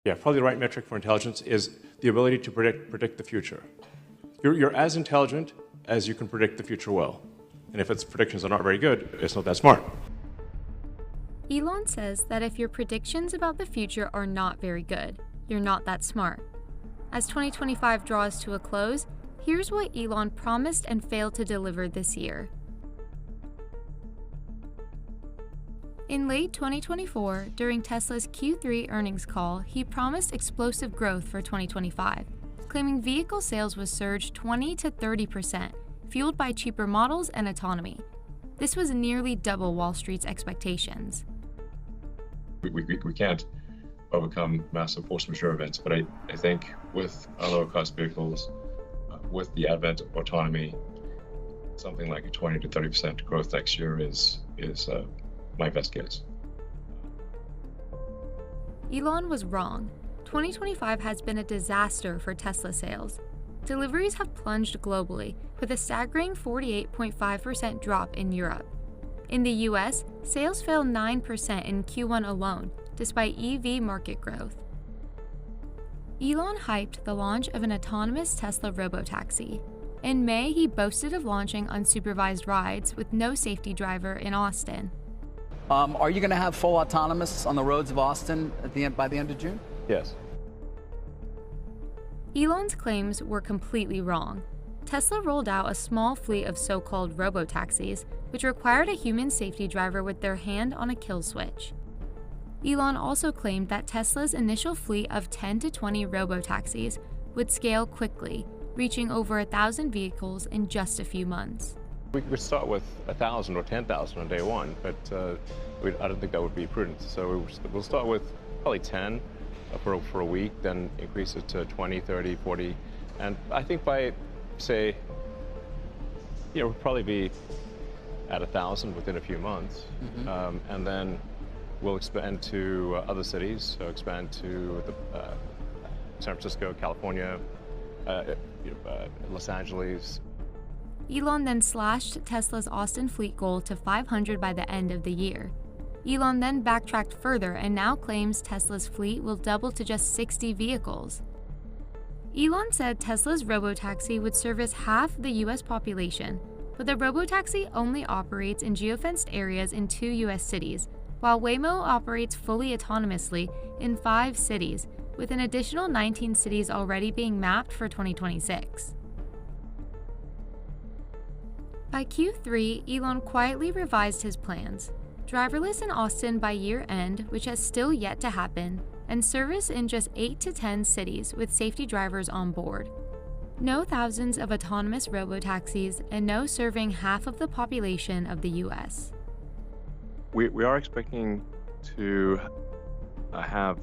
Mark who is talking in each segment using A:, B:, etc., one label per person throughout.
A: Yeah, probably the right metric for intelligence is the ability to predict the future. You're as intelligent as you can predict the future well. And if its predictions are not very good, it's not that smart.
B: Elon says that if your predictions about the future are not very good, you're not that smart. As 2025 draws to a close, here's what Elon promised and failed to deliver this year. In late 2024, during Tesla's Q3 earnings call, he promised explosive growth for 2025, claiming vehicle sales would surge 20 to 30%, fueled by cheaper models and autonomy. This was nearly double Wall Street's expectations.
C: We can't overcome massive force majeure events, but I think with our lower cost vehicles, with the advent of autonomy, something like a 20 to 30% growth next year is my best guess.
B: Elon was wrong. 2025 has been a disaster for Tesla sales. Deliveries have plunged globally, with a staggering 48.5% drop in Europe. In the US, sales fell 9% in Q1 alone, despite EV market growth. Elon hyped the launch of an autonomous Tesla Robotaxi. In May, he boasted of launching unsupervised rides with no safety driver in Austin.
D: Are you going to have full autonomous on the roads of Austin by the end of June?
A: Yes.
B: Elon's claims were completely wrong. Tesla rolled out a small fleet of so-called robotaxis, which required a human safety driver with their hand on a kill switch. Elon also claimed that Tesla's initial fleet of 10 to 20 robotaxis would scale quickly, reaching over 1,000 vehicles in just a few months.
A: We could start with 1,000 or 10,000 on day one, but I don't think that would be prudent. So we'll start with probably 10 for a week, then increase it to 20, 30, 40. And I think by, say, we'll probably be at 1,000 within a few months. And then we'll expand to other cities, so expand to San Francisco, California, Los Angeles.
B: Elon then slashed Tesla's Austin fleet goal to 500 by the end of the year. Elon then backtracked further and now claims Tesla's fleet will double to just 60 vehicles. Elon said Tesla's robotaxi would service half the US population, but the robotaxi only operates in geofenced areas in 2 US cities, while Waymo operates fully autonomously in 5 cities, with an additional 19 cities already being mapped for 2026. By Q3, Elon quietly revised his plans. Driverless in Austin by year end, which has still yet to happen, and service in just 8 to 10 cities with safety drivers on board. No thousands of autonomous robotaxis, and no serving half of the population of the US.
C: We are expecting to have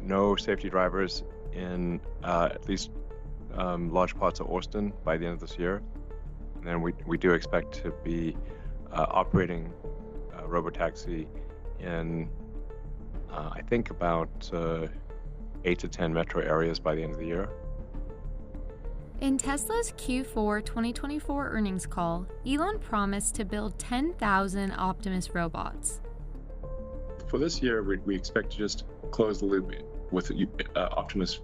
C: no safety drivers in at least large parts of Austin by the end of this year. And then we do expect to be operating robotaxi in, I think, about 8 to 10 metro areas by the end of the year.
B: In Tesla's Q4 2024 earnings call, Elon promised to build 10,000 Optimus robots.
C: For this year, we expect to just close the loop with Optimus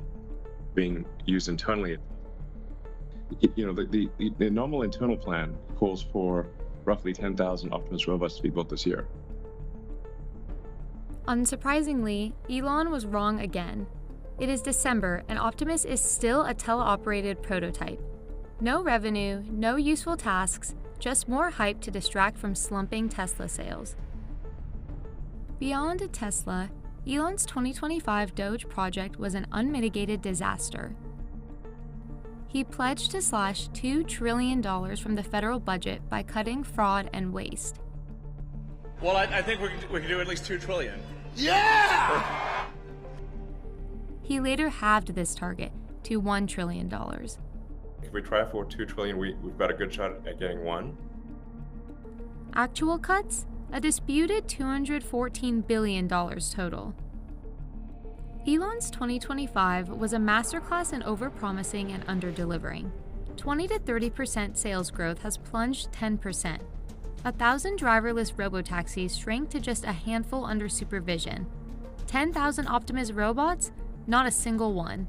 C: being used internally. The normal internal plan calls for roughly 10,000 Optimus robots to be built this year.
B: Unsurprisingly, Elon was wrong again. It is December, and Optimus is still a teleoperated prototype. No revenue, no useful tasks, just more hype to distract from slumping Tesla sales. Beyond Tesla, Elon's 2025 DOGE project was an unmitigated disaster. He pledged to slash $2 trillion from the federal budget by cutting fraud and waste.
E: Well, I think we can do at least $2 trillion.
D: Yeah!
B: He later halved this target to $1 trillion.
C: If we try for 2 trillion, we've got a good shot at getting 1.
B: Actual cuts? A disputed $214 billion total. Elon's 2025 was a masterclass in overpromising and underdelivering. 20 to 30% sales growth has plunged 10%. 1,000 driverless robotaxis shrank to just a handful under supervision. 10,000 Optimus robots? Not a single one.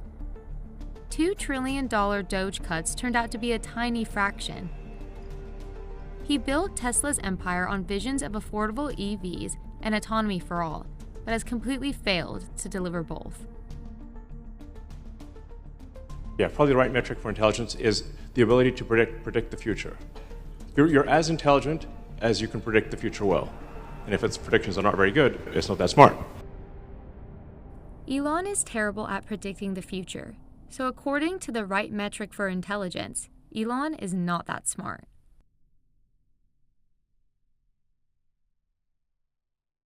B: $2 trillion DOGE cuts turned out to be a tiny fraction. He built Tesla's empire on visions of affordable EVs and autonomy for all, but has completely failed to deliver both.
A: Yeah, probably the right metric for intelligence is the ability to predict the future. You're as intelligent as you can predict the future well. And if its predictions are not very good, it's not that smart.
B: Elon is terrible at predicting the future. So according to the right metric for intelligence, Elon is not that smart.